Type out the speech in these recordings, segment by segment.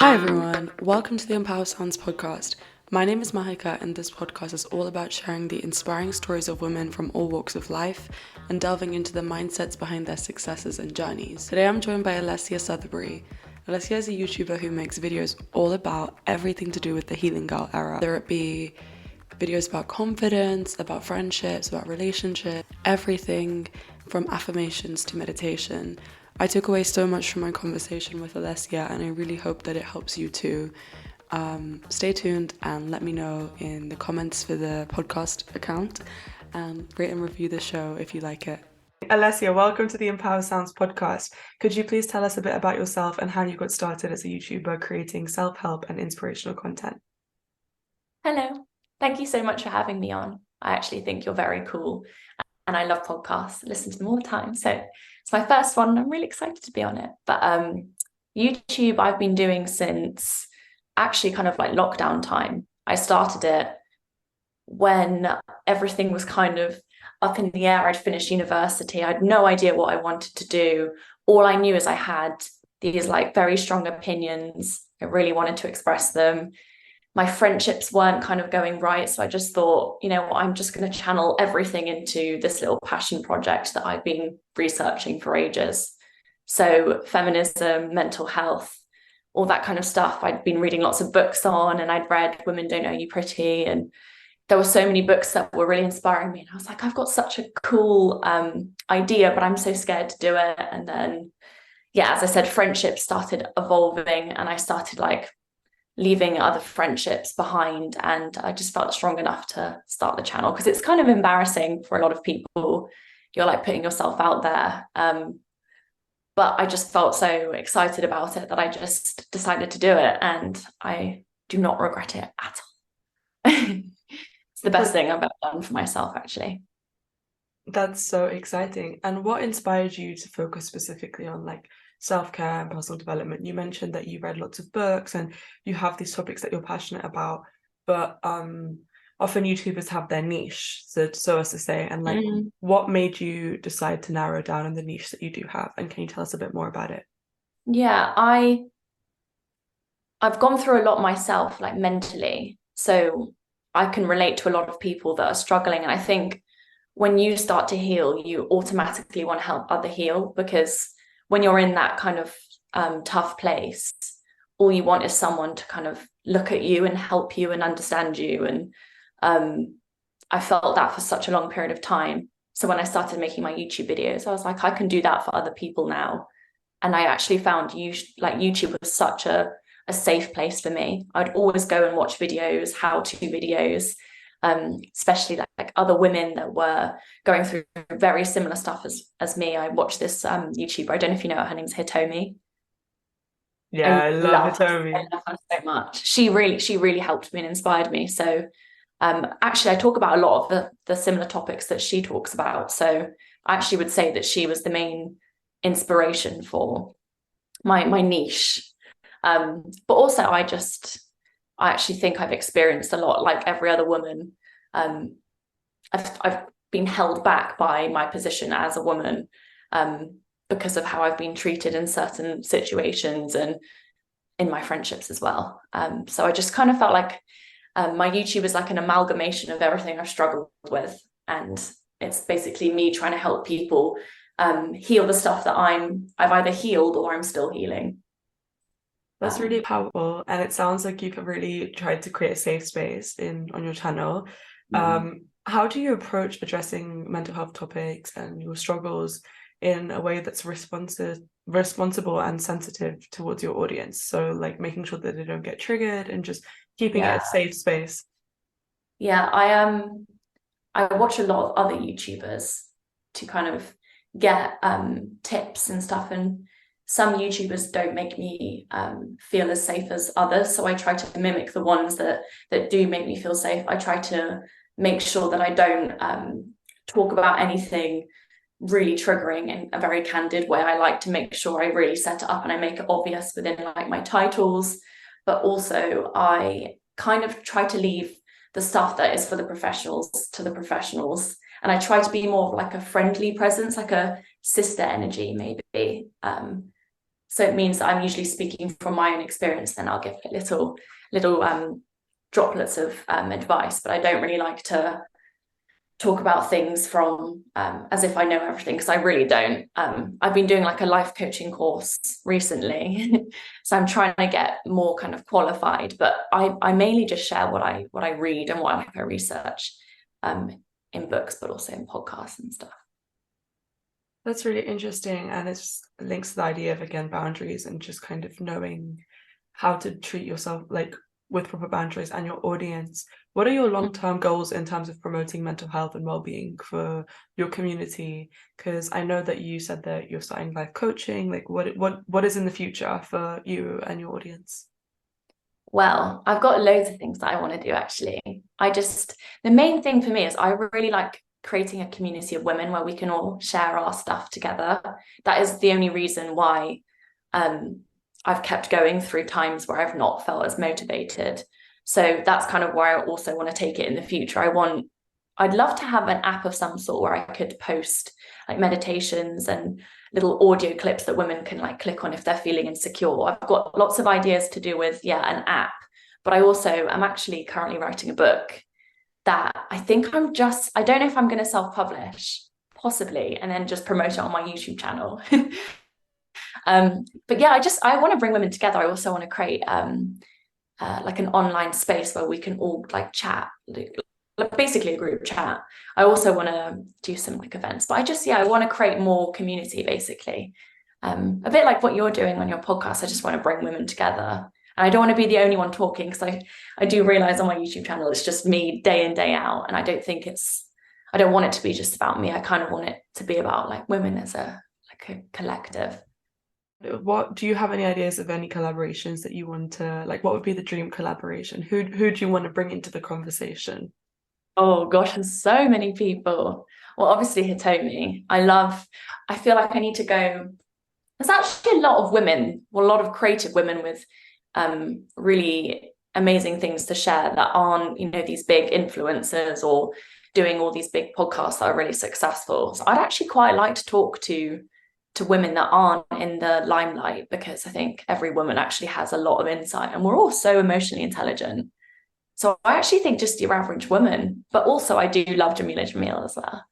Hi everyone, welcome to the Empower Sounds podcast. My name is Mahika and this podcast is all about sharing the inspiring stories of women from all walks of life and delving into the mindsets behind their successes and journeys. Today I'm joined by Alessia Sutherberry. Alessia is a YouTuber who makes videos all about everything to do with the healing girl era, whether it be videos about confidence, about friendships, about relationships, everything from affirmations to meditation. I took away so much from my conversation with Alessia and I really hope that it helps you too. Stay tuned and let me know in the comments for the podcast account and rate and review the show if you like it. Alessia, welcome to the Empower Sounds podcast. Could you please tell us a bit about yourself and how you got started as a YouTuber creating self-help and inspirational content? Hello. Thank you so much for having me on. I actually think you're very cool and I love podcasts. I listen to them all the time. So it's my first one and I'm really excited to be on it. But YouTube I've been doing since actually kind of like lockdown time. I started it when everything was kind of up in the air. I'd finished university. I had no idea what I wanted to do. All I knew is I had these like very strong opinions. I really wanted to express them. My friendships weren't kind of going right. So I just thought, you know what, I'm just going to channel everything into this little passion project that I've been researching for ages. So feminism, mental health, all that kind of stuff. I'd been reading lots of books on and I'd read Women Don't Know You Pretty. And there were so many books that were really inspiring me. And I was like, I've got such a cool idea, but I'm so scared to do it. And then, yeah, as I said, friendships started evolving and I started like leaving other friendships behind, and I just felt strong enough to start the channel because it's kind of embarrassing for a lot of people. You're like putting yourself out there, but I just felt so excited about it that I just decided to do it, and I do not regret it at all. It's the best thing I've ever done for myself, actually. That's so exciting. And what inspired you to focus specifically on like self-care and personal development? You mentioned that you read lots of books and you have these topics that you're passionate about, but often YouTubers have their niche, so as to say, and like what made you decide to narrow down on the niche that you do have? And can you tell us a bit more about it? Yeah, I've gone through a lot myself, like mentally. So I can relate to a lot of people that are struggling. And I think when you start to heal, you automatically want to help other heal, because when you're in that kind of tough place, all you want is someone to kind of look at you and help you and understand you. And I felt that for such a long period of time. So when I started making my YouTube videos, I was like, I can do that for other people now. And I actually found YouTube was such a safe place for me. I'd always go and watch videos, how-to videos, especially like other women that were going through very similar stuff as me. I watched this YouTuber, I don't know if you know her name's Hitomi. Yeah, I love Hitomi. I love her so much. She really helped me and inspired me. So actually I talk about a lot of the similar topics that she talks about. So I actually would say that she was the main inspiration for my niche. But also I actually think I've experienced a lot, like every other woman. I've been held back by my position as a woman because of how I've been treated in certain situations and in my friendships as well. So I just kind of felt like my YouTube is like an amalgamation of everything I've struggled with. And it's basically me trying to help people heal the stuff that I've either healed or I'm still healing. That's really powerful, and it sounds like you've really tried to create a safe space on your channel. How do you approach addressing mental health topics and your struggles in a way that's responsible and sensitive towards your audience? So like making sure that they don't get triggered and just keeping it a safe space. Yeah, I watch a lot of other YouTubers to kind of get tips and stuff, and some YouTubers don't make me feel as safe as others. So I try to mimic the ones that do make me feel safe. I try to make sure that I don't talk about anything really triggering in a very candid way. I like to make sure I really set it up and I make it obvious within like my titles. But also I kind of try to leave the stuff that is for the professionals to the professionals. And I try to be more of like a friendly presence, like a sister energy, maybe. So it means that I'm usually speaking from my own experience, then I'll give little droplets of advice, but I don't really like to talk about things from as if I know everything, because I really don't. I've been doing like a life coaching course recently, so I'm trying to get more kind of qualified, but I mainly just share what I read and what I research in books, but also in podcasts and stuff. That's really interesting, and it links to the idea of, again, boundaries and just kind of knowing how to treat yourself like with proper boundaries and your audience. What are your long-term goals in terms of promoting mental health and well-being for your community? Because I know that you said that you're starting life coaching. Like, what is in the future for you and your audience? Well, I've got loads of things that I want to do actually. The main thing for me is I really like creating a community of women where we can all share our stuff together. That is the only reason why I've kept going through times where I've not felt as motivated. So that's kind of where I also want to take it in the future. I'd love to have an app of some sort where I could post like meditations and little audio clips that women can like click on if they're feeling insecure. I've got lots of ideas to do with, an app, but I'm actually currently writing a book that I think I don't know if I'm going to self-publish, possibly, and then just promote it on my YouTube channel. But yeah, I want to bring women together. I also want to create like an online space where we can all like chat, like basically a group chat. I also want to do some like events, but I want to create more community, basically. A bit like what you're doing on your podcast. I just want to bring women together. And I don't want to be the only one talking, because I do realize on my YouTube channel it's just me day in, day out. And I don't want it to be just about me. I kind of want it to be about like women as a collective. What do you have any ideas of any collaborations that you want to, like, what would be the dream collaboration? Who do you want to bring into the conversation? Oh gosh, there's so many people. Well, obviously Hitomi. I feel like I need to go. There's actually a lot of women, well, a lot of creative women with really amazing things to share that aren't, these big influencers or doing all these big podcasts that are really successful. So I'd actually quite like to talk to women that aren't in the limelight, because I think every woman actually has a lot of insight, and we're all so emotionally intelligent. So I actually think just your average woman, but also I do love Jamila Jamil as well.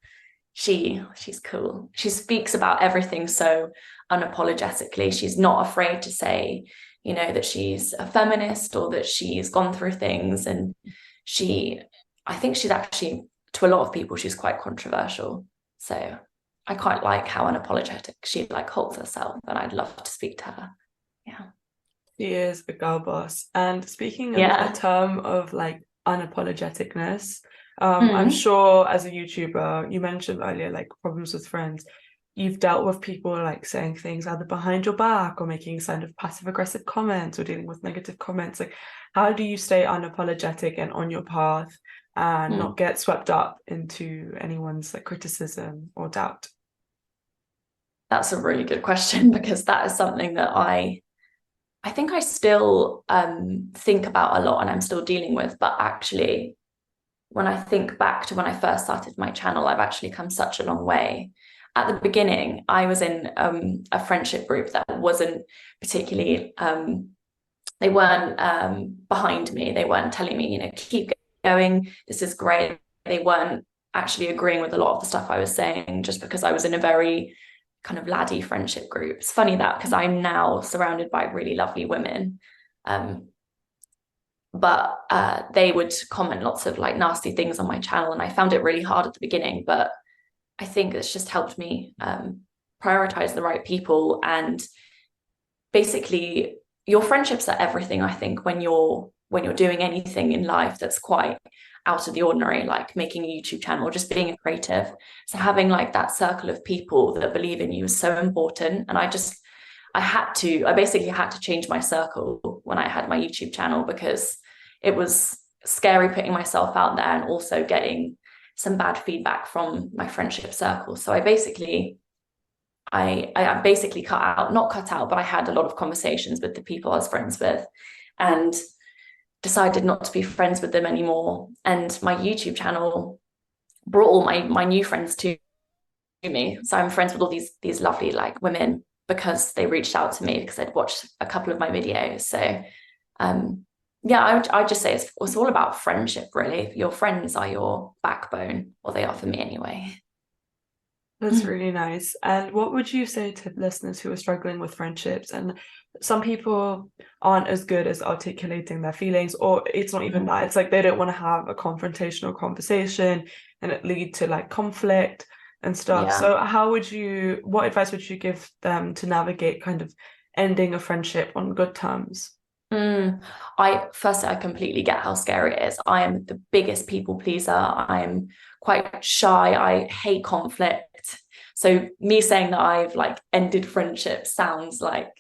She's cool. She speaks about everything so unapologetically. She's not afraid to say, that she's a feminist or that she's gone through things. And I think she's actually, to a lot of people, she's quite controversial. So I quite like how unapologetic she like holds herself, and I'd love to speak to her. Yeah. She is a girl boss. And speaking of the term of like unapologeticness, I'm sure as a YouTuber, you mentioned earlier like problems with friends, you've dealt with people like saying things either behind your back or making kind of passive aggressive comments or dealing with negative comments. Like, how do you stay unapologetic and on your path and not get swept up into anyone's like criticism or doubt? That's a really good question, because that is something that I think I still think about a lot, and I'm still dealing with. But actually, when I think back to when I first started my channel, I've actually come such a long way. At the beginning, I was in a friendship group that wasn't particularly, they weren't behind me. They weren't telling me, keep going, this is great. They weren't actually agreeing with a lot of the stuff I was saying, just because I was in a very kind of laddie friendship group. It's funny that, because I'm now surrounded by really lovely women. But they would comment lots of like nasty things on my channel, and I found it really hard at the beginning, but I think it's just helped me prioritize the right people. And basically your friendships are everything, I think, when you're doing anything in life that's quite out of the ordinary, like making a YouTube channel or just being a creative. So having like that circle of people that believe in you is so important. And I basically had to change my circle when I had my YouTube channel, because it was scary putting myself out there and also getting some bad feedback from my friendship circle. So I basically not cut out, but I had a lot of conversations with the people I was friends with, and decided not to be friends with them anymore. And my YouTube channel brought all my new friends to me. So I'm friends with all these lovely like women because they reached out to me because they'd watched a couple of my videos. So yeah, I would just say it's all about friendship, really. Your friends are your backbone, or they are for me anyway. That's really nice. And what would you say to listeners who are struggling with friendships? And some people aren't as good as articulating their feelings, or it's not even that. It's like they don't want to have a confrontational conversation and it lead to like conflict and stuff. Yeah. So what advice would you give them to navigate kind of ending a friendship on good terms? I completely get how scary it is. I am the biggest people pleaser. I'm quite shy. I hate conflict. So me saying that I've like ended friendships sounds like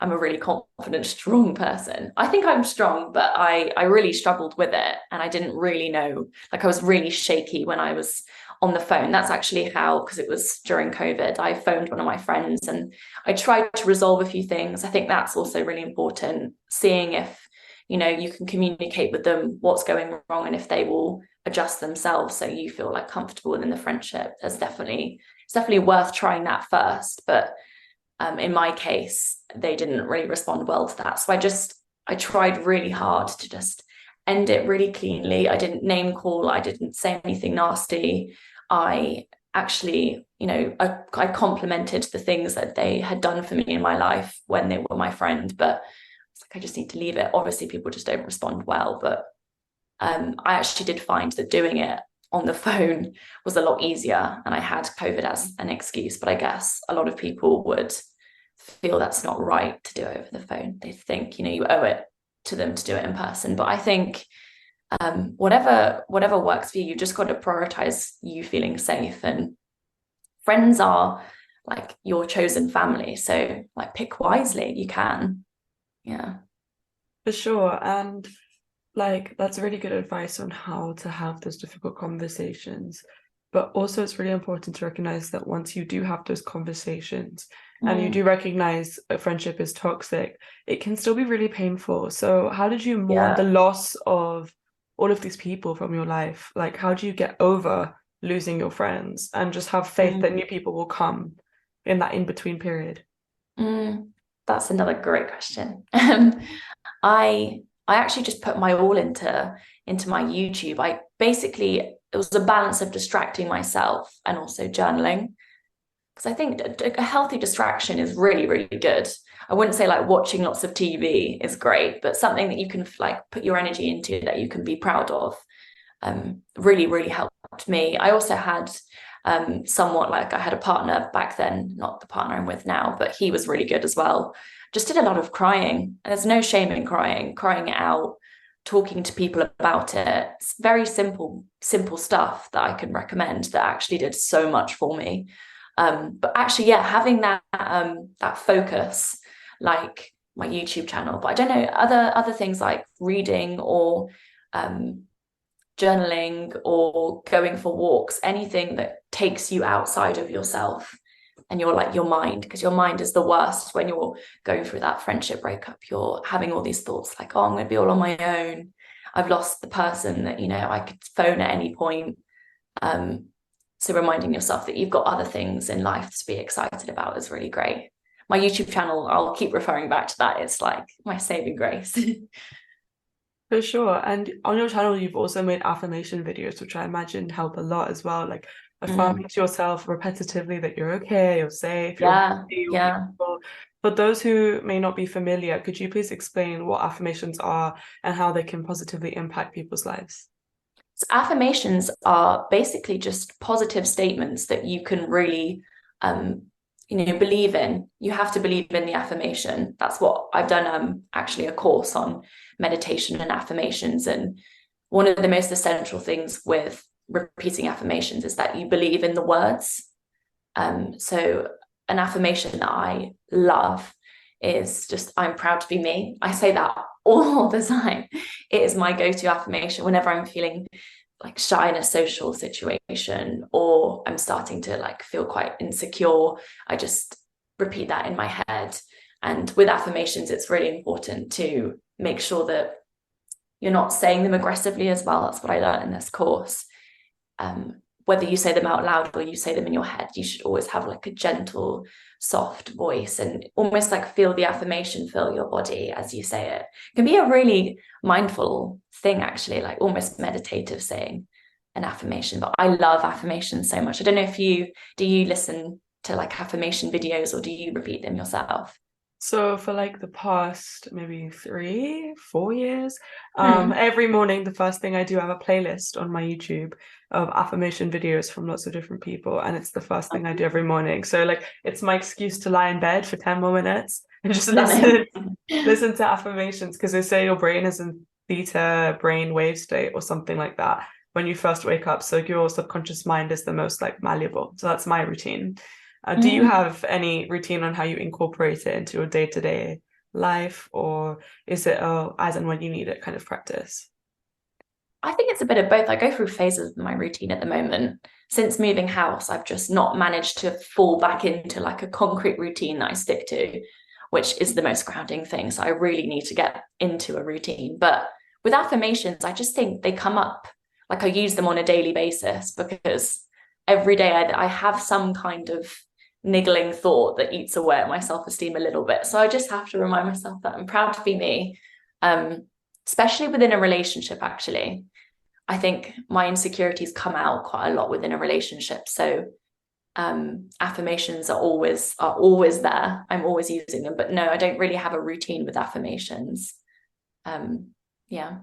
I'm a really confident, strong person. I think I'm strong, but I really struggled with it, and I didn't really know. Like I was really shaky when I was on the phone. That's actually how, because it was during COVID, I phoned one of my friends and I tried to resolve a few things. I think that's also really important, seeing if, you can communicate with them what's going wrong and if they will adjust themselves so you feel like comfortable within the friendship. It's definitely worth trying that first. But in my case, they didn't really respond well to that. So I tried really hard to just end it really cleanly. I didn't name call. I didn't say anything nasty. I actually, I complimented the things that they had done for me in my life when they were my friend, but it's like, I just need to leave it. Obviously, people just don't respond well, but I actually did find that doing it on the phone was a lot easier, and I had COVID as an excuse. But I guess a lot of people would feel that's not right to do it over the phone. They think, you owe it to them to do it in person. But I think whatever works for you, you just got to prioritize you feeling safe. And friends are like your chosen family, so like pick wisely. You can. Yeah, For sure. And like that's really good advice on how to have those difficult conversations. But also it's really important to recognize that once you do have those conversations and you do recognize a friendship is toxic, it can still be really painful. So how did you mourn the loss of all of these people from your life? Like how do you get over losing your friends and just have faith that new people will come in that in-between period? That's another great question. I actually just put my all into my YouTube. It was a balance of distracting myself and also journaling, because I think a healthy distraction is really, really good. I wouldn't say like watching lots of TV is great, but something that you can like put your energy into that you can be proud of really, really helped me. I also had somewhat like I had a partner back then, not the partner I'm with now, but he was really good as well. Just did a lot of crying. And there's no shame in crying it out, talking to people about it. It's very simple stuff that I can recommend that actually did so much for me. But actually, yeah, having that focus, like my YouTube channel, but I don't know, other things like reading or journaling or going for walks, anything that takes you outside of yourself and your mind, because your mind is the worst when you're going through that friendship breakup. You're having all these thoughts like, oh, I'm going to be all on my own. I've lost the person that, I could phone at any point. So reminding yourself that you've got other things in life to be excited about is really great. My YouTube channel, I'll keep referring back to that. It's like my saving grace. For sure. And on your channel, you've also made affirmation videos, which I imagine help a lot as well. Like affirming to yourself repetitively that you're okay, you're safe, Yeah, you're yeah. beautiful. For those who may not be familiar, could you please explain what affirmations are and how they can positively impact people's lives? So affirmations are basically just positive statements that you can really believe in. You have to believe in the affirmation. That's what I've done actually a course on meditation and affirmations. And one of the most essential things with repeating affirmations is that you believe in the words. So an affirmation that I love is just, I'm proud to be me. I say that all the time. It is my go-to affirmation whenever I'm feeling like shy in a social situation or I'm starting to like feel quite insecure. I just repeat that in my head. And with affirmations, it's really important to make sure that you're not saying them aggressively as well. That's what I learned in this course. whether you say them out loud or you say them in your head, you should always have like a gentle, soft voice and almost like feel the affirmation fill your body as you say it. It can be a really mindful thing, actually, like almost meditative saying an affirmation. But I love affirmations so much. I don't know if do you listen to like affirmation videos or do you repeat them yourself? So for like the past maybe 3, 4 years, every morning the first thing I do, I have a playlist on my YouTube of affirmation videos from lots of different people, and it's the first thing I do every morning. So like it's my excuse to lie in bed for 10 more minutes and just listen to affirmations, because they say your brain is in theta brain wave state or something like that when you first wake up. So your subconscious mind is the most like malleable. So that's my routine. Do you have any routine on how you incorporate it into your day-to-day life, or is it as and when you need it kind of practice? I think it's a bit of both. I go through phases of my routine at the moment. Since moving house, I've just not managed to fall back into like a concrete routine that I stick to, which is the most grounding thing. So I really need to get into a routine. But with affirmations, I just think they come up, like I use them on a daily basis because every day I have some kind of niggling thought that eats away at my self-esteem a little bit. So I just have to remind myself that I'm proud to be me, especially within a relationship, actually. I think my insecurities come out quite a lot within a relationship. So affirmations are always there. I'm always using them. But no, I don't really have a routine with affirmations. Yeah.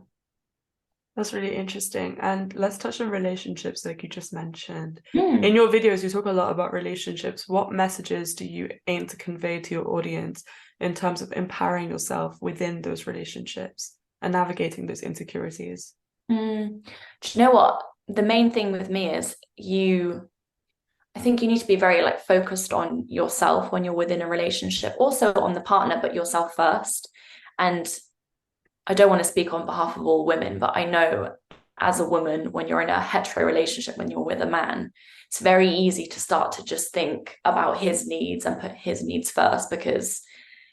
That's really interesting. And let's touch on relationships, like you just mentioned. Mm. In your videos, you talk a lot about relationships. What messages do you aim to convey to your audience in terms of empowering yourself within those relationships and navigating those insecurities? Do you know what? The main thing with me is I think you need to be very like focused on yourself when you're within a relationship, also on the partner, but yourself first. And I don't want to speak on behalf of all women, but I know as a woman, when you're in a hetero relationship, when you're with a man, it's very easy to start to just think about his needs and put his needs first because,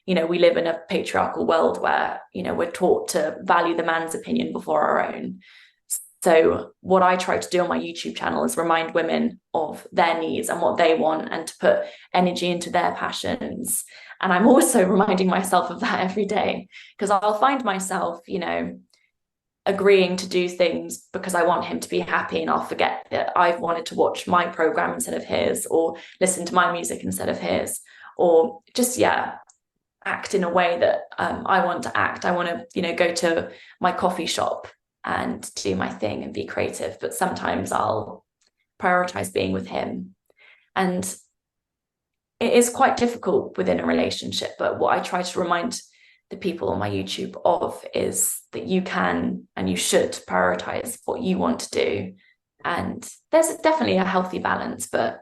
we live in a patriarchal world where, we're taught to value the man's opinion before our own. So what I try to do on my YouTube channel is remind women of their needs and what they want and to put energy into their passions. And I'm also reminding myself of that every day because I'll find myself, agreeing to do things because I want him to be happy, and I'll forget that I've wanted to watch my program instead of his, or listen to my music instead of his, or just, act in a way that I want to act. I want to, go to my coffee shop and do my thing and be creative. But sometimes I'll prioritize being with him. And it is quite difficult within a relationship. But what I try to remind the people on my YouTube of is that you can and you should prioritize what you want to do. And there's definitely a healthy balance, but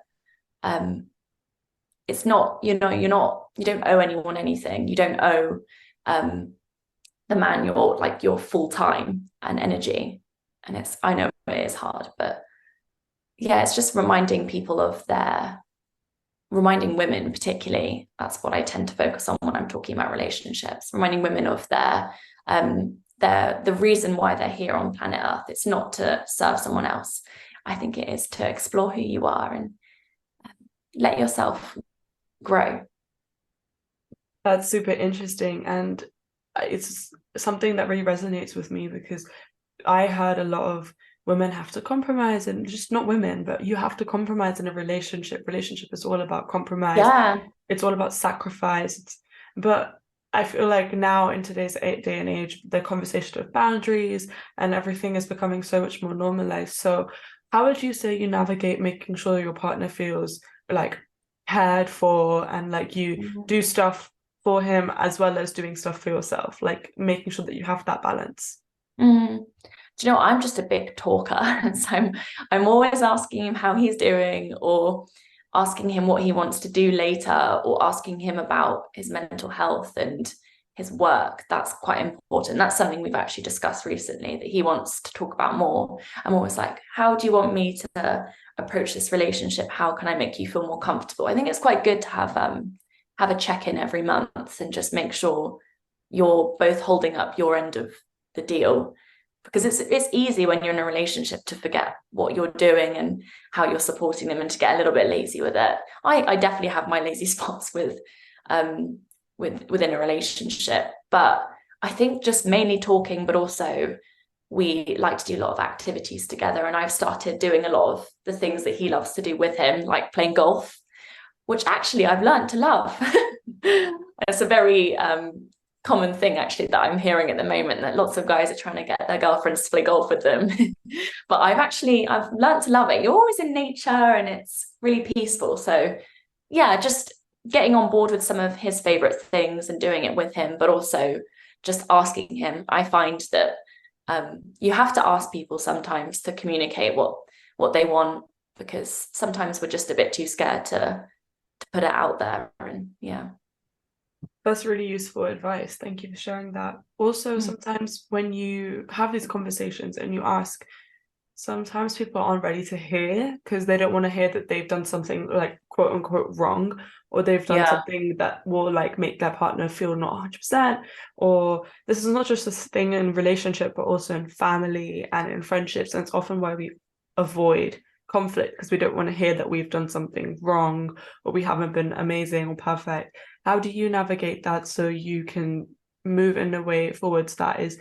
it's not, you don't owe anyone anything. You don't owe the man your full time and energy. And I know it is hard, but yeah, it's just reminding women particularly. That's what I tend to focus on when I'm talking about relationships, reminding women of the reason why they're here on planet Earth. It's not to serve someone else. I think it is to explore who you are and let yourself grow. That's super interesting. And it's something that really resonates with me because I heard a lot of women have to compromise, and just not women, but you have to compromise in a relationship. Relationship is all about compromise. Yeah. It's all about sacrifice. But I feel like now in today's day and age, the conversation of boundaries and everything is becoming so much more normalized. So how would you say you navigate making sure your partner feels like cared for and like you do stuff for him as well as doing stuff for yourself, like making sure that you have that balance? Do you know, I'm just a big talker. So I'm always asking him how he's doing, or asking him what he wants to do later, or asking him about his mental health and his work. That's quite important. That's something we've actually discussed recently that he wants to talk about more. I'm always like, how do you want me to approach this relationship? How can I make you feel more comfortable? I think it's quite good to have a check-in every month and just make sure you're both holding up your end of the deal, because it's easy when you're in a relationship to forget what you're doing and how you're supporting them, and to get a little bit lazy with it. I definitely have my lazy spots within a relationship, but I think just mainly talking, but also we like to do a lot of activities together, and I've started doing a lot of the things that he loves to do with him, like playing golf, which actually I've learned to love. It's a very common thing actually that I'm hearing at the moment, that lots of guys are trying to get their girlfriends to play golf with them. But I've learned to love it. You're always in nature and it's really peaceful. So yeah, just getting on board with some of his favorite things and doing it with him, but also just asking him. I find that you have to ask people sometimes to communicate what they want, because sometimes we're just a bit too scared to put it out there. And yeah. That's really useful advice. Thank you for sharing that. Also, sometimes when you have these conversations and you ask, sometimes people aren't ready to hear because they don't want to hear that they've done something like quote unquote wrong, or they've done something that will like make their partner feel not 100%. Or this is not just a thing in relationship, but also in family and in friendships. And it's often why we avoid conflict, because we don't want to hear that we've done something wrong or we haven't been amazing or perfect. How do you navigate that so you can move in a way forwards that is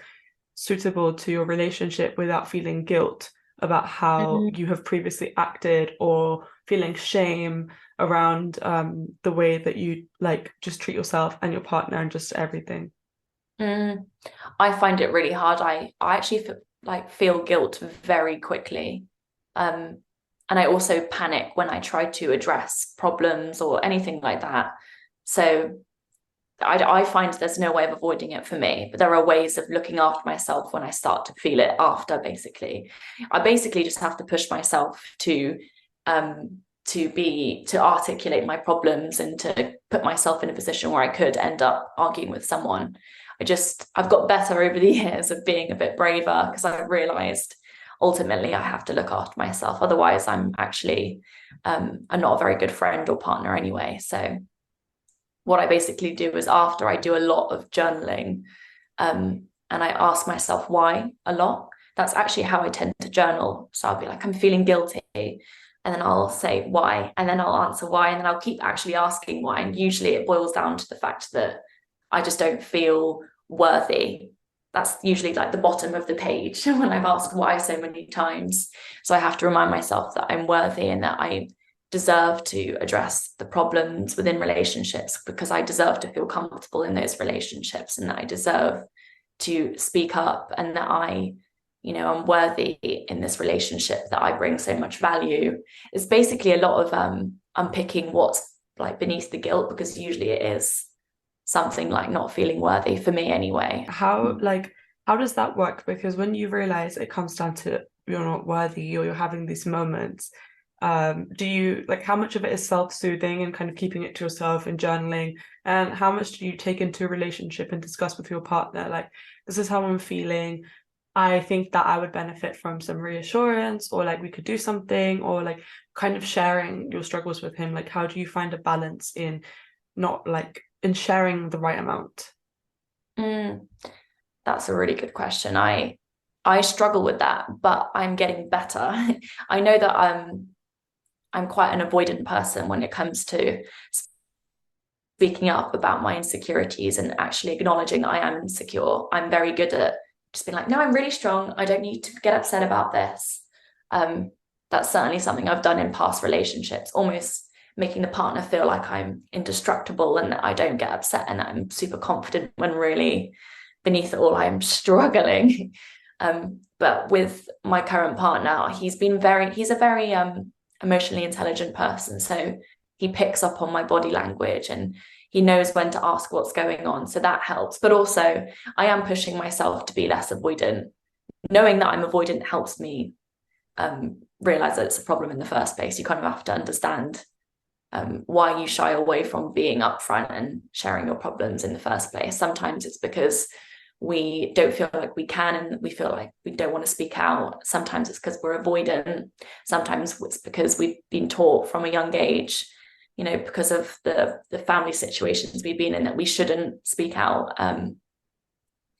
suitable to your relationship without feeling guilt about how you have previously acted, or feeling shame around the way that you like just treat yourself and your partner and just everything? I find it really hard. I actually feel guilt very quickly. And I also panic when I try to address problems or anything like that. So I find there's no way of avoiding it for me, but there are ways of looking after myself when I start to feel it after, basically. I basically just have to push myself to articulate my problems and to put myself in a position where I could end up arguing with someone. I've got better over the years of being a bit braver, because I've realized ultimately I have to look after myself. Otherwise, I'm actually I'm not a very good friend or partner anyway. So what I basically do is, after I do a lot of journaling, and I ask myself why a lot. That's actually how I tend to journal. So I'll be like, I'm feeling guilty. And then I'll say why. And then I'll answer why. And then I'll keep actually asking why. And usually it boils down to the fact that I just don't feel worthy. That's usually like the bottom of the page when I've asked why so many times. So I have to remind myself that I'm worthy and that I deserve to address the problems within relationships, because I deserve to feel comfortable in those relationships, and that I deserve to speak up, and that I'm worthy in this relationship, that I bring so much value. It's basically a lot of unpicking what's like beneath the guilt, because usually it is something like not feeling worthy, for me anyway. How does that work? Because when you realize it comes down to you're not worthy, or you're having these moments, do you like, how much of it is self-soothing and kind of keeping it to yourself and journaling, and how much do you take into a relationship and discuss with your partner, like, this is how I'm feeling, I think that I would benefit from some reassurance, or like we could do something, or like kind of sharing your struggles with him? Like, how do you find a balance in not like in sharing the right amount? That's a really good question. I struggle with that, but I'm getting better. I know that I'm quite an avoidant person when it comes to speaking up about my insecurities and actually acknowledging that I am insecure. I'm very good at just being like, no, I'm really strong. I don't need to get upset about this. That's certainly something I've done in past relationships, almost making the partner feel like I'm indestructible and that I don't get upset and that I'm super confident, when really beneath it all, I'm struggling. But with my current partner, he's a very emotionally intelligent person. So he picks up on my body language and he knows when to ask what's going on. So that helps. But also, I am pushing myself to be less avoidant. Knowing that I'm avoidant helps me realize that it's a problem in the first place. You kind of have to understand why you shy away from being upfront and sharing your problems in the first place. Sometimes it's because we don't feel like we can, and we feel like we don't want to speak out. Sometimes it's because we're avoidant. Sometimes it's because we've been taught from a young age, because of the family situations we've been in, that we shouldn't speak out.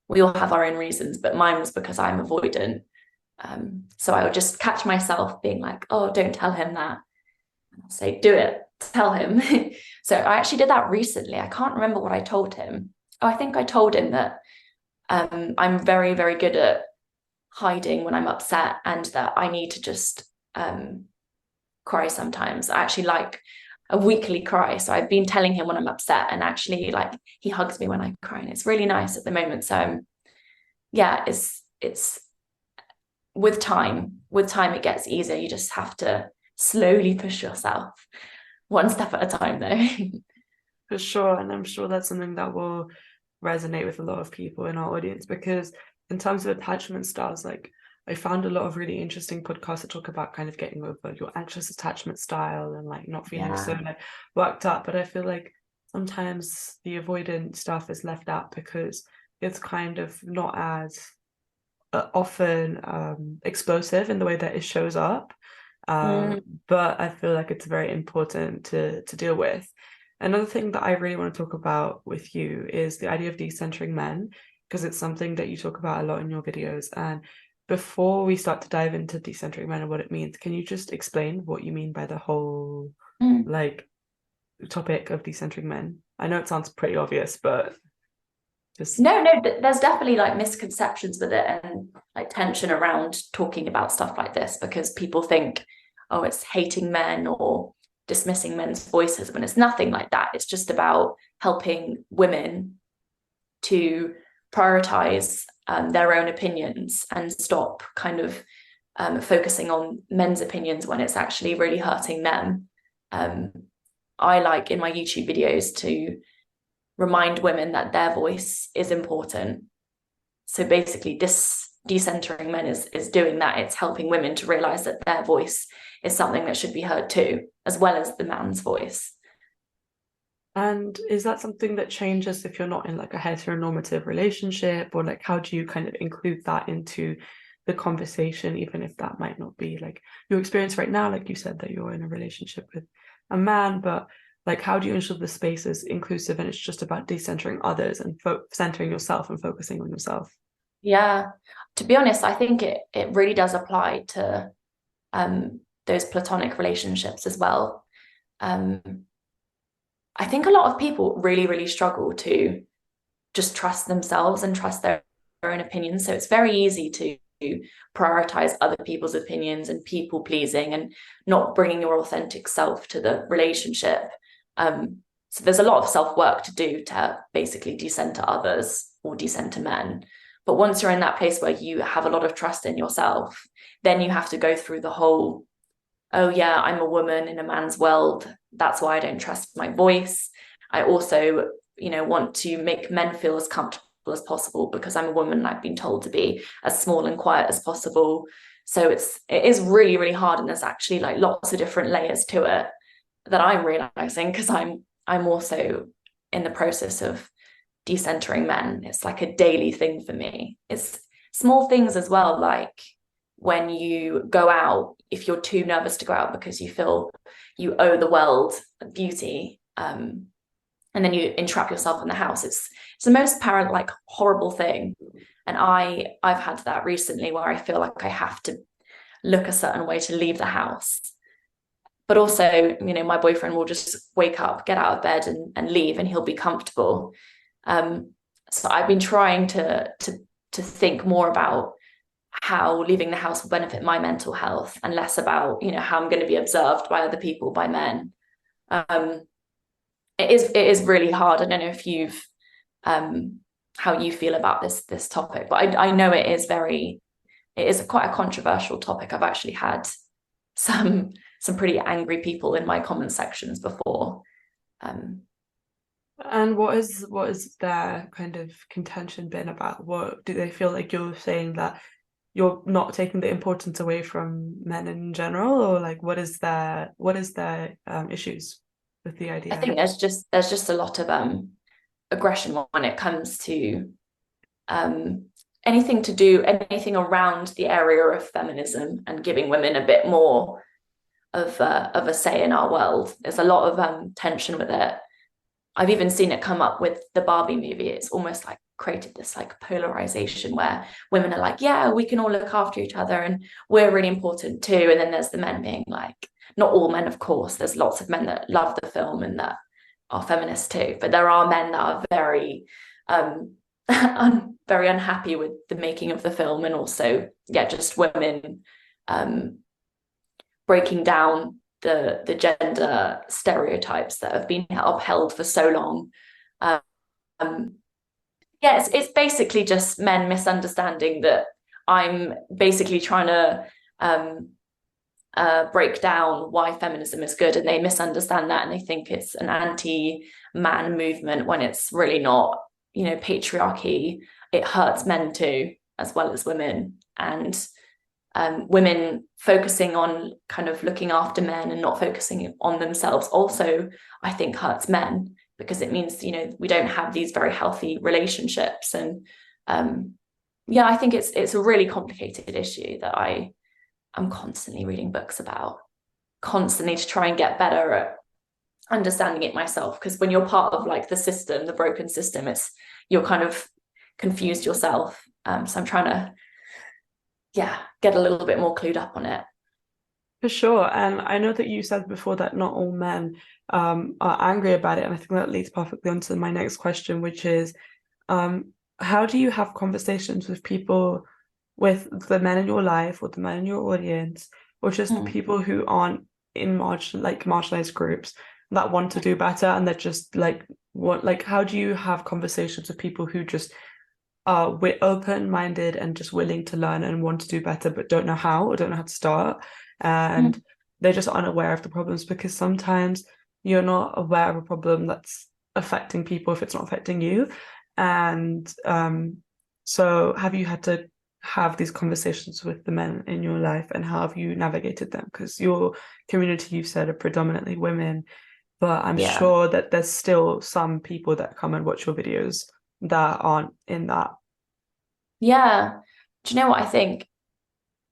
we all have our own reasons, but mine was because I'm avoidant. So I would just catch myself being like, oh, don't tell him that. And I'll say, do it, tell him. So I actually did that recently. I can't remember what I told him. Oh, I think I told him that I'm very, very good at hiding when I'm upset, and that I need to just cry sometimes. I actually like a weekly cry. So I've been telling him when I'm upset, and actually like he hugs me when I cry, and it's really nice at the moment. So yeah, it's with time it gets easier. You just have to slowly push yourself one step at a time though. For sure. And I'm sure that's something that will resonate with a lot of people in our audience, because in terms of attachment styles, like I found a lot of really interesting podcasts that talk about kind of getting over your anxious attachment style and like not feeling so like worked up. But I feel like sometimes the avoidant stuff is left out because it's kind of not as often explosive in the way that it shows up. But I feel like it's very important to deal with. Another thing that I really want to talk about with you is the idea of decentering men, because it's something that you talk about a lot in your videos. And before we start to dive into decentering men and what it means, can you just explain what you mean by the whole like topic of decentering men? I know it sounds pretty obvious, but just no, there's definitely like misconceptions with it, and like tension around talking about stuff like this, because people think, oh, it's hating men or dismissing men's voices, when it's nothing like that. It's just about helping women to prioritize their own opinions and stop kind of focusing on men's opinions when it's actually really hurting them. I like in my YouTube videos to remind women that their voice is important. So basically, this decentering men is doing that. It's helping women to realize that their voice is something that should be heard too, as well as the man's voice. And is that something that changes if you're not in like a heteronormative relationship, or like how do you kind of include that into the conversation, even if that might not be like your experience right now? Like you said that you're in a relationship with a man, but like how do you ensure the space is inclusive and it's just about decentering others and centering yourself and focusing on yourself? Yeah, to be honest, I think it really does apply to those platonic relationships as well. I think a lot of people really, really struggle to just trust themselves and trust their own opinions. So it's very easy to prioritize other people's opinions and people pleasing and not bringing your authentic self to the relationship. So there's a lot of self-work to do to basically decenter others or decenter men. But once you're in that place where you have a lot of trust in yourself, then you have to go through the whole, oh yeah, I'm a woman in a man's world. That's why I don't trust my voice. I also, want to make men feel as comfortable as possible because I'm a woman and I've been told to be as small and quiet as possible. So it is really, really hard. And there's actually like lots of different layers to it that I'm realizing, because I'm also in the process of decentering men. It's like a daily thing for me. It's small things as well, like when you go out, if you're too nervous to go out because you feel you owe the world beauty, and then you entrap yourself in the house. It's the most like horrible thing. And I've had that recently where I feel like I have to look a certain way to leave the house. But also, my boyfriend will just wake up, get out of bed and leave, and he'll be comfortable. So I've been trying to think more about how leaving the house will benefit my mental health, and less about, how I'm going to be observed by other people, by men. It is really hard. I don't know if you've how you feel about this topic, but I know it is quite a controversial topic. I've actually had some pretty angry people in my comment sections before. And what is their kind of contention been about? What do they feel like you're saying, that you're not taking the importance away from men in general, or like what is their issues with the idea? I think there's just a lot of aggression when it comes to anything around the area of feminism and giving women a bit more of a say in our world. There's a lot of tension with it. I've even seen it come up with the Barbie movie. It's almost like created this like polarization where women are like, yeah, we can all look after each other and we're really important too. And then there's the men being like, not all men, of course, there's lots of men that love the film and that are feminists too, but there are men that are very very unhappy with the making of the film, and also just women breaking down the gender stereotypes that have been upheld for so long. It's basically just men misunderstanding that I'm basically trying to break down why feminism is good, and they misunderstand that and they think it's an anti-man movement when it's really not. Patriarchy, it hurts men too, as well as women, and women focusing on kind of looking after men and not focusing on themselves also, I think, hurts men, because it means, we don't have these very healthy relationships. And I think it's a really complicated issue that I'm constantly reading books about, constantly to try and get better at understanding it myself, because when you're part of like the system, the broken system, you're kind of confused yourself. So I'm trying to get a little bit more clued up on it. For sure. And I know that you said before that not all men are angry about it, and I think that leads perfectly onto my next question, which is how do you have conversations with people, with the men in your life or the men in your audience, or just the people who aren't in marginalized groups that want to do better, and that just how do you have conversations with people who just are open-minded and just willing to learn and want to do better but don't know how, or don't know how to start, and they're just unaware of the problems? Because sometimes you're not aware of a problem that's affecting people if it's not affecting you. And so have you had to have these conversations with the men in your life, and how have you navigated them? Because your community, you've said, are predominantly women, but I'm sure that there's still some people that come and watch your videos that aren't in that. Yeah. Do you know what I think?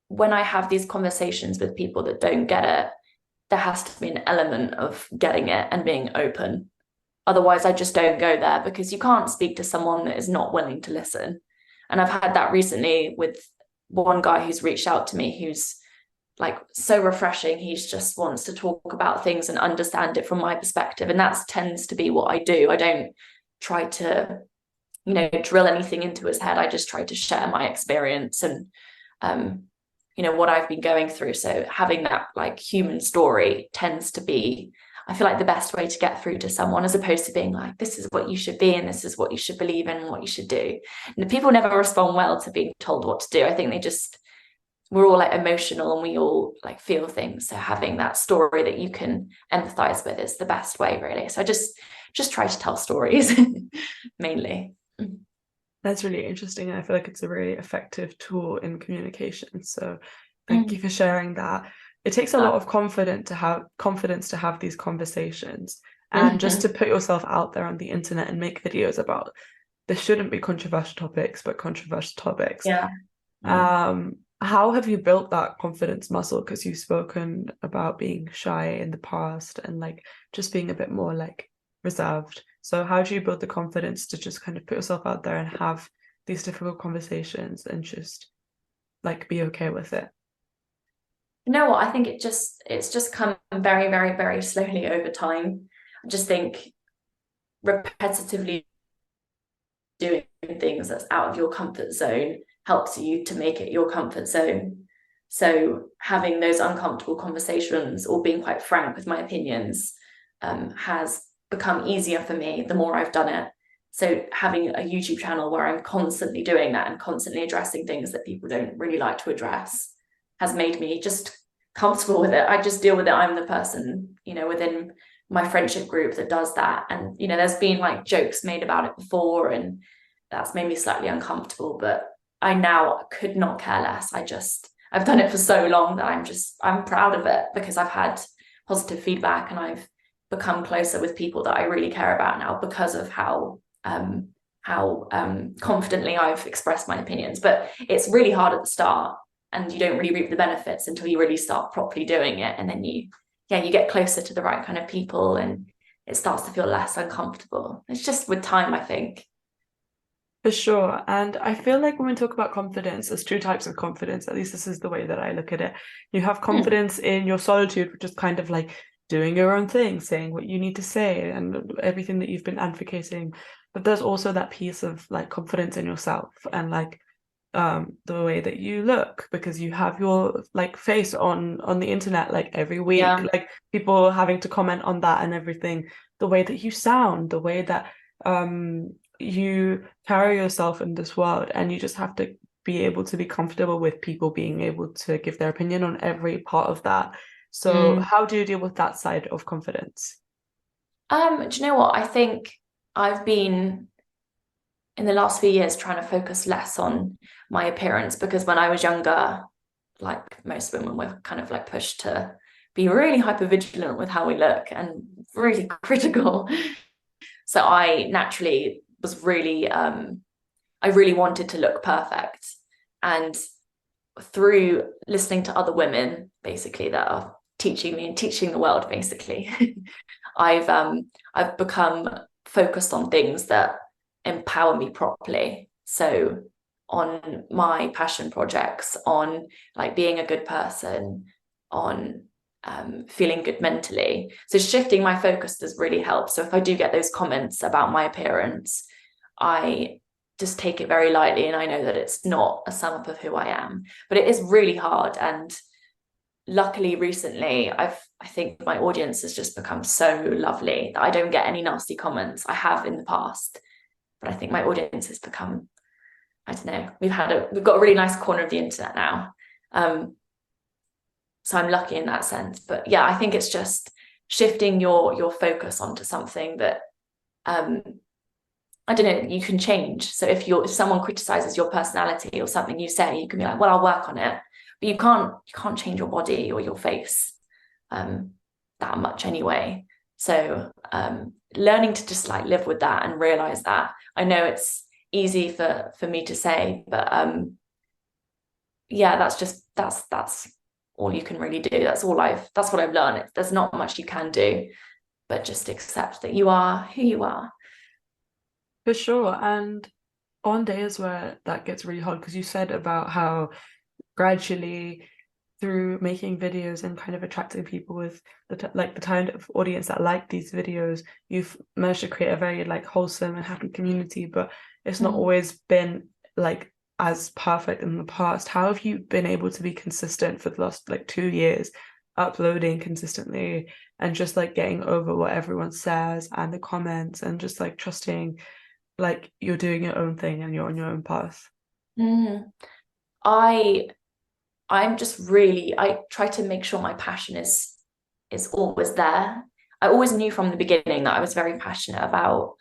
When I have these conversations with people that don't get it, there has to be an element of getting it and being open. Otherwise, I just don't go there, because you can't speak to someone that is not willing to listen. And I've had that recently with one guy who's reached out to me, who's like so refreshing. He just wants to talk about things and understand it from my perspective. And that tends to be what I do. I don't try to, drill anything into his head. I just try to share my experience and, what I've been going through. So having that like human story tends to be, I feel like, the best way to get through to someone, as opposed to being like, this is what you should be and this is what you should believe in and what you should do. And people never respond well to being told what to do. I think we're all like emotional and we all like feel things. So having that story that you can empathize with is the best way, really. So I just try to tell stories mainly. That's really interesting. I feel like it's a really effective tool in communication. So thank you for sharing that. It takes a lot of confidence to have these conversations, and just to put yourself out there on the internet and make videos about, there shouldn't be controversial topics, but controversial topics. How have you built that confidence muscle? Because you've spoken about being shy in the past and like just being a bit more like reserved. So how do you build the confidence to just kind of put yourself out there and have these difficult conversations and just like be okay with it? You know what? I think it's just come very, very, very slowly over time. I just think repetitively doing things that's out of your comfort zone helps you to make it your comfort zone. So having those uncomfortable conversations, or being quite frank with my opinions, has become easier for me the more I've done it. So having a YouTube channel where I'm constantly doing that and constantly addressing things that people don't really like to address has made me just comfortable with it. I just deal with it. I'm the person, within my friendship group that does that. And, there's been like jokes made about it before, and that's made me slightly uncomfortable, but I now could not care less. I've done it for so long that I'm proud of it, because I've had positive feedback and I've become closer with people that I really care about now because of how confidently I've expressed my opinions. But it's really hard at the start, and you don't really reap the benefits until you really start properly doing it. And then you get closer to the right kind of people and it starts to feel less uncomfortable. It's just with time, I think. For sure. And I feel like when we talk about confidence, there's two types of confidence. At least this is the way that I look at it. You have Hmm. confidence in your solitude, which is kind of like doing your own thing, saying what you need to say and everything that you've been advocating. But there's also that piece of like confidence in yourself and like the way that you look because you have your like face on the internet like every week, Yeah. like people having to comment on that and everything, the way that you sound, the way that you carry yourself in this world, and you just have to be able to be comfortable with people being able to give their opinion on every part of that. So Mm. how do you deal with that side of confidence? Do you know what? I think I've been in the last few years trying to focus less on my appearance because when I was younger, like most women, we're kind of like pushed to be really hyper vigilant with how we look and really critical. So I naturally was really, I really wanted to look perfect. And through listening to other women, basically, that are teaching me and teaching the world, basically, I've become focused on things that empower me properly. So on my passion projects, on like being a good person, on feeling good mentally. So shifting my focus does really help. So if I do get those comments about my appearance, I just take it very lightly and I know that it's not a sum up of who I am. But it is really hard. And luckily recently I think my audience has just become so lovely that I don't get any nasty comments. I have in the past, but I think my audience has become, I don't know, we've got a really nice corner of the internet now. So I'm lucky in that sense. But yeah, I think it's just shifting your focus onto something that um I don't know, you can change. So if someone criticizes your personality or something you say, you can be like, well, I'll work on it. But you can't change your body or your face um that much anyway. So learning to just like live with that and realize that. I know it's easy for me to say, but yeah, that's all you can really do. That's what I've learned. There's not much you can do, but just accept that you are who you are. For sure. And on days where that gets really hard, because you said about how gradually through making videos and kind of attracting people with like the kind of audience that like these videos, you've managed to create a very like wholesome and happy community, but it's not Mm. always been like as perfect in the past. How have you been able to be consistent for the last like 2 years, uploading consistently and just like getting over what everyone says and the comments and just like trusting like you're doing your own thing and you're on your own path? Mm. I I'm just really I try to make sure my passion is always there. I always knew from the beginning that I was very passionate about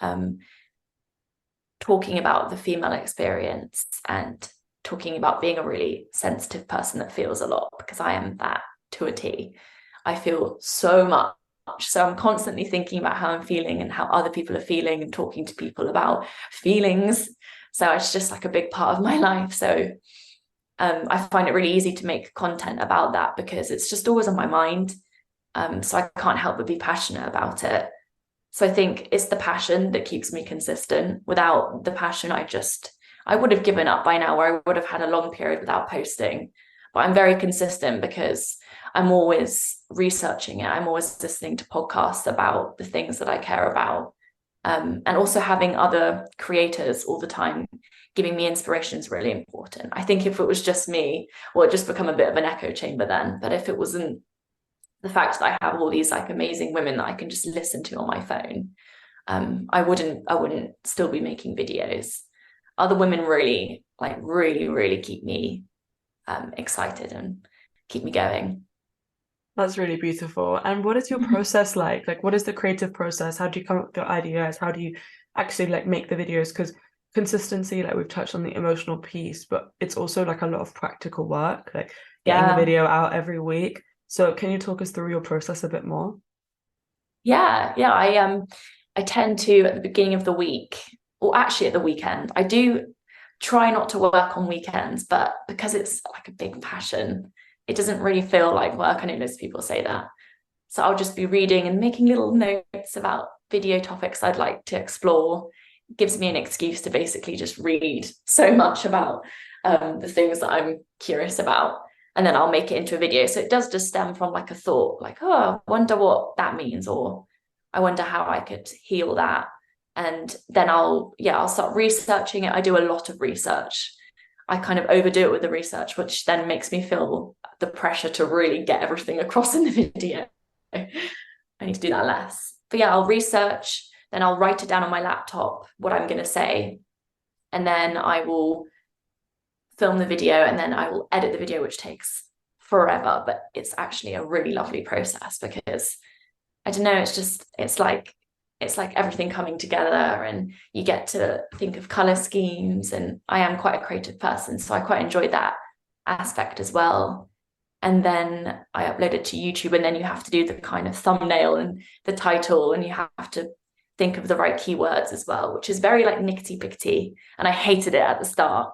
talking about the female experience and talking about being a really sensitive person that feels a lot because I am that to a T. I feel so much. So I'm constantly thinking about how I'm feeling and how other people are feeling and talking to people about feelings. So it's just like a big part of my life. So I find it really easy to make content about that because it's just always on my mind. So I can't help but be passionate about it. So I think it's the passion that keeps me consistent. Without the passion, I would have given up by now, or I would have had a long period without posting. But I'm very consistent because I'm always researching it. I'm always listening to podcasts about the things that I care about. And also having other creators all the time giving me inspiration is really important. I think if it was just me, well, it'd just become a bit of an echo chamber then. But if it wasn't the fact that I have all these like amazing women that I can just listen to on my phone, I wouldn't still be making videos. Other women really keep me excited and keep me going. That's really beautiful. And what is your process like? Like, what is the creative process? How do you come up with your ideas? How do you actually like make the videos? Because consistency, like we've touched on the emotional piece, but it's also like a lot of practical work, like getting the Yeah, video out every week. So can you talk us through your process a bit more? yeah. I tend to at the beginning of the week, or actually at the weekend. I do try not to work on weekends, but because it's like a big passion, it doesn't really feel like work. I know loads of people say that. So I'll just be reading and making little notes about video topics I'd like to explore gives me an excuse to basically just read so much about the things that I'm curious about, and then I'll make it into a video. So it does just stem from like a thought, like, oh, I wonder what that means, or I wonder how I could heal that. And then I'll start researching it. I do a lot of research. I kind of overdo it with the research, which then makes me feel the pressure to really get everything across in the video. I need to do that less. But yeah, I'll research, then I'll write it down on my laptop, what I'm going to say. And then I will film the video, and then I will edit the video, which takes forever. But it's actually a really lovely process because I don't know, it's like everything coming together, and you get to think of color schemes, and I am quite a creative person, so I quite enjoyed that aspect as well. And then I upload it to YouTube, and then you have to do the kind of thumbnail and the title, and you have to think of the right keywords as well, which is very like nickety pickety, and I hated it at the start.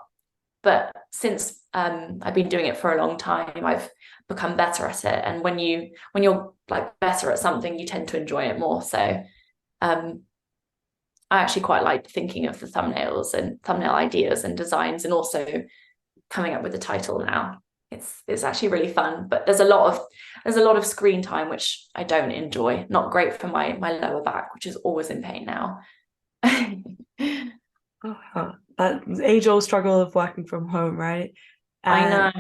But since I've been doing it for a long time, I've become better at it. And when you're like better at something, you tend to enjoy it more. So I actually quite like thinking of the thumbnails and thumbnail ideas and designs, and also coming up with the title now. It's actually really fun, but there's a lot of screen time, which I don't enjoy. Not great for my lower back, which is always in pain now. Oh, that age-old struggle of working from home, right? I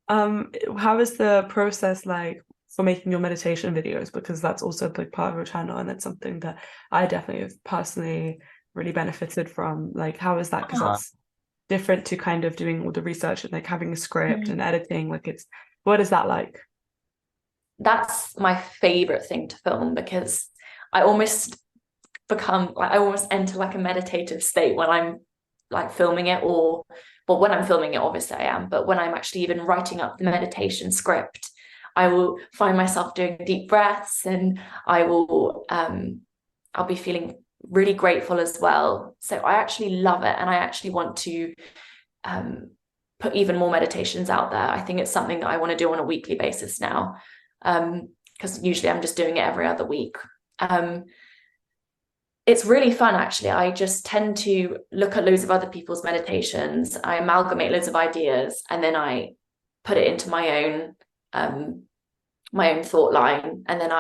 know. How is the process like for making your meditation videos? Because that's also a big part of your channel, and it's something that I definitely have personally really benefited from. Like, how is that? Because that's different to kind of doing all the research and like having a script and editing. Like, what is that like? That's my favorite thing to film, because I almost enter like a meditative state when I'm like filming it, or well, when I'm filming it, obviously I am, but when I'm actually even writing up the meditation script, I will find myself doing deep breaths, and I'll be feeling really grateful as well. So I actually love it, and I actually want to put even more meditations out there. I think it's something that I want to do on a weekly basis now, because usually I'm just doing it every other week. It's really fun, actually. I just tend to look at loads of other people's meditations. I amalgamate loads of ideas, and then I put it into my own thought line. And then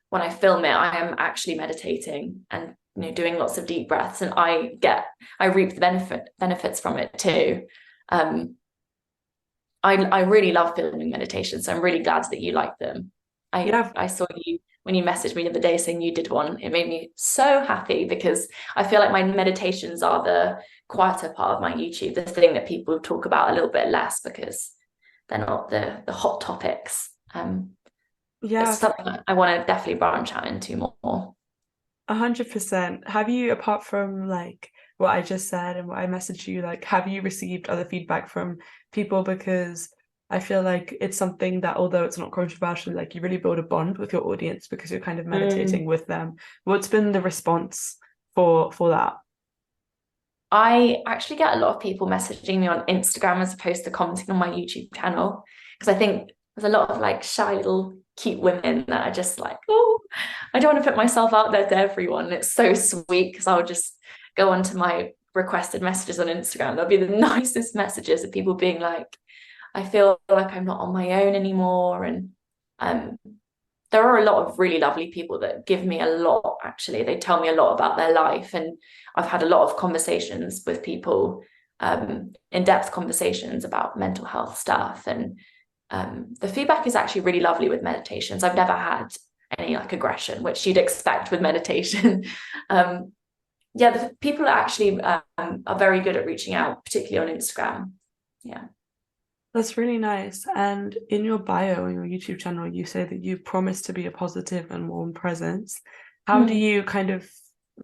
when I film it, I am actually meditating and doing lots of deep breaths, and I reap the benefits from it too. I really love filming meditations, so I'm really glad that you like them. I saw you when you messaged me the other day saying you did one. It made me so happy, because I feel like my meditations are the quieter part of my YouTube, the thing that people talk about a little bit less, because they're not the hot topics. It's something that I want to definitely branch out into more. 100%. Have you, apart from like what I just said and what I messaged you, like, have you received other feedback from people? Because I feel like it's something that, although it's not controversial, like you really build a bond with your audience because you're kind of meditating with them. What's been the response for that? I actually get a lot of people messaging me on Instagram as opposed to commenting on my YouTube channel, because I think there's a lot of like shy little cute women that are just like, oh, I don't want to put myself out there to everyone. And it's so sweet, because I'll just go onto my requested messages on Instagram. There'll be the nicest messages of people being like, I feel like I'm not on my own anymore. And there are a lot of really lovely people that give me a lot, actually. They tell me a lot about their life. And I've had a lot of conversations with people, in-depth conversations about mental health stuff. And the feedback is actually really lovely with meditations. I've never had any like aggression, which you'd expect with meditation. The people are actually are very good at reaching out, particularly on Instagram. Yeah. That's really nice. And in your bio on your YouTube channel, you say that you promise to be a positive and warm presence. How do you kind of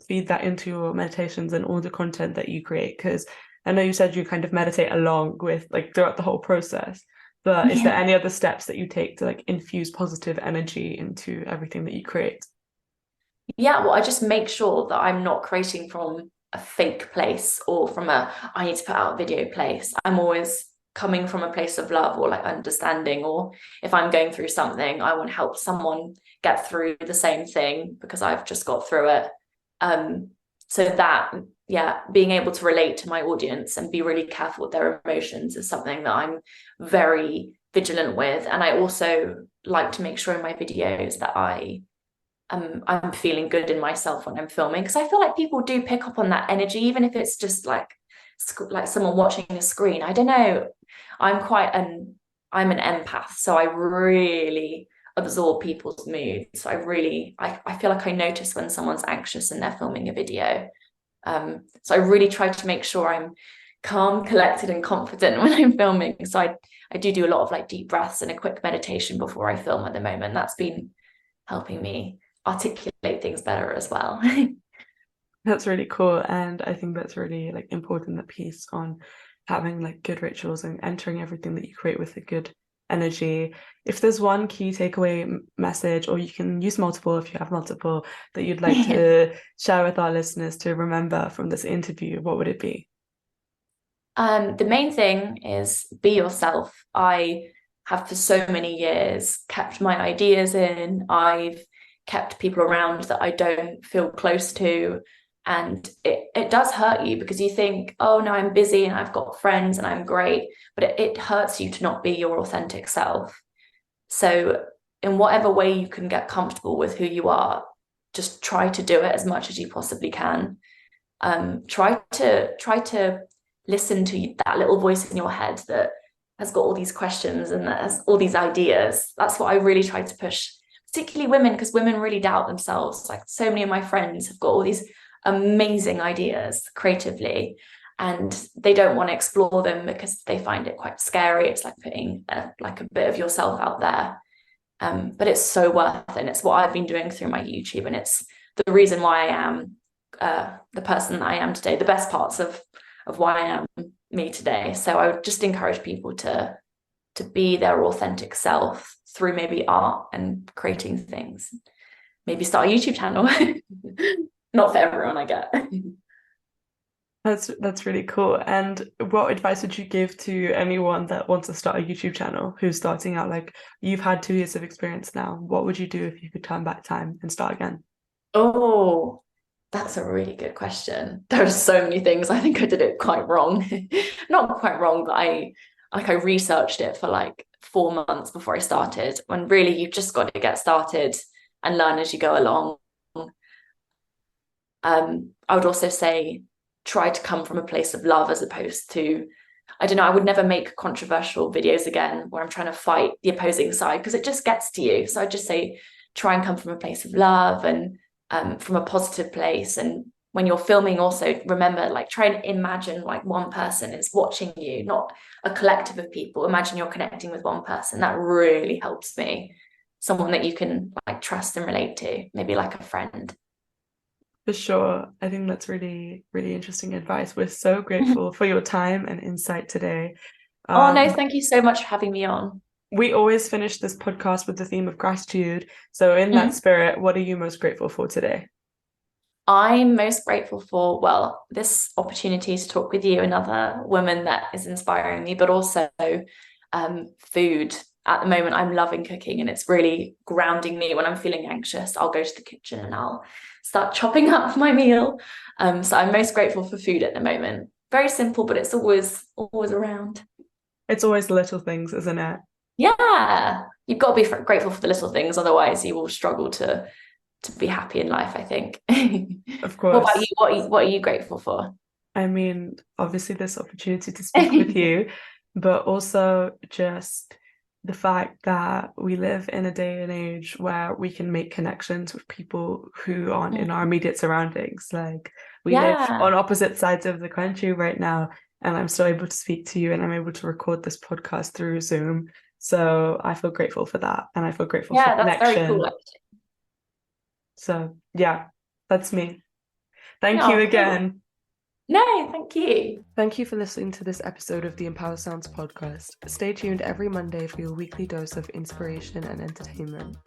feed that into your meditations and all the content that you create? Because I know you said you kind of meditate along with like throughout the whole process, but is there any other steps that you take to like infuse positive energy into everything that you create? Yeah, well, I just make sure that I'm not creating from a fake place or from I need to put out a video place. I'm always coming from a place of love or like understanding, or if I'm going through something, I want to help someone get through the same thing because I've just got through it. So that, yeah, being able to relate to my audience and be really careful with their emotions is something that I'm very vigilant with. And I also like to make sure in my videos that I'm feeling good in myself when I'm filming, because I feel like people do pick up on that energy, even if it's just like someone watching a screen. I don't know. I'm an empath, so I really absorb people's moods. So I feel like I notice when someone's anxious and they're filming a video. So I really try to make sure I'm calm, collected, and confident when I'm filming. So I do a lot of like deep breaths and a quick meditation before I film at the moment. That's been helping me articulate things better as well. That's really cool. And I think that's really like important, that piece on having like good rituals and entering everything that you create with a good energy. If there's one key takeaway message, or you can use multiple if you have multiple, that you'd like to share with our listeners to remember from this interview, what would it be? The main thing is be yourself. I have for so many years kept my ideas in. I've kept people around that I don't feel close to. And it does hurt you, because you think, oh no, I'm busy and I've got friends and I'm great. But it hurts you to not be your authentic self. So in whatever way you can get comfortable with who you are, just try to do it as much as you possibly can. Try to listen to that little voice in your head that has got all these questions and that has all these ideas. That's what I really try to push, particularly women, because women really doubt themselves. Like, so many of my friends have got all these amazing ideas creatively, and they don't want to explore them because they find it quite scary. It's like putting like a bit of yourself out there. But it's so worth it. And it's what I've been doing through my YouTube, and it's the reason why I am the person that I am today, the best parts of why I am me today. So I would just encourage people to be their authentic self through maybe art and creating things. Maybe start a YouTube channel. Not for everyone, I get. That's really cool. And what advice would you give to anyone that wants to start a YouTube channel, who's starting out? Like, you've had 2 years of experience now. What would you do if you could turn back time and start again? Oh, that's a really good question. There are so many things I think I did it quite wrong. Not quite wrong, but I researched it for like 4 months before I started, when really you've just got to get started and learn as you go along. I would also say try to come from a place of love, as opposed to, I don't know, I would never make controversial videos again where I'm trying to fight the opposing side, because it just gets to you. So I'd just say try and come from a place of love and from a positive place. And when you're filming, also remember, like, try and imagine like one person is watching you, not a collective of people. Imagine you're connecting with one person. That really helps me. Someone that you can like trust and relate to, maybe like a friend. For sure. I think that's really, really interesting advice. We're so grateful for your time and insight today. Oh no, thank you so much for having me on. We always finish this podcast with the theme of gratitude. So in that spirit, what are you most grateful for today? I'm most grateful for, well, this opportunity to talk with you, another woman that is inspiring me, but also food. At the moment, I'm loving cooking, and it's really grounding me. When I'm feeling anxious, I'll go to the kitchen and I'll start chopping up my meal. So I'm most grateful for food at the moment. Very simple, but it's always around. It's always the little things, isn't it? Yeah, you've got to be grateful for the little things, otherwise you will struggle to be happy in life, I think. Of course. What about you? What are you grateful for? I mean, obviously this opportunity to speak with you, but also just the fact that we live in a day and age where we can make connections with people who aren't in our immediate surroundings. Like, we live on opposite sides of the country right now, and I'm still able to speak to you, and I'm able to record this podcast through Zoom. So I feel grateful for that, and I feel grateful for connection. Yeah, that's very cool, actually. So yeah, that's me. Thank you again. Cool. No, thank you. Thank you for listening to this episode of the Empower Sounds podcast. Stay tuned every Monday for your weekly dose of inspiration and entertainment.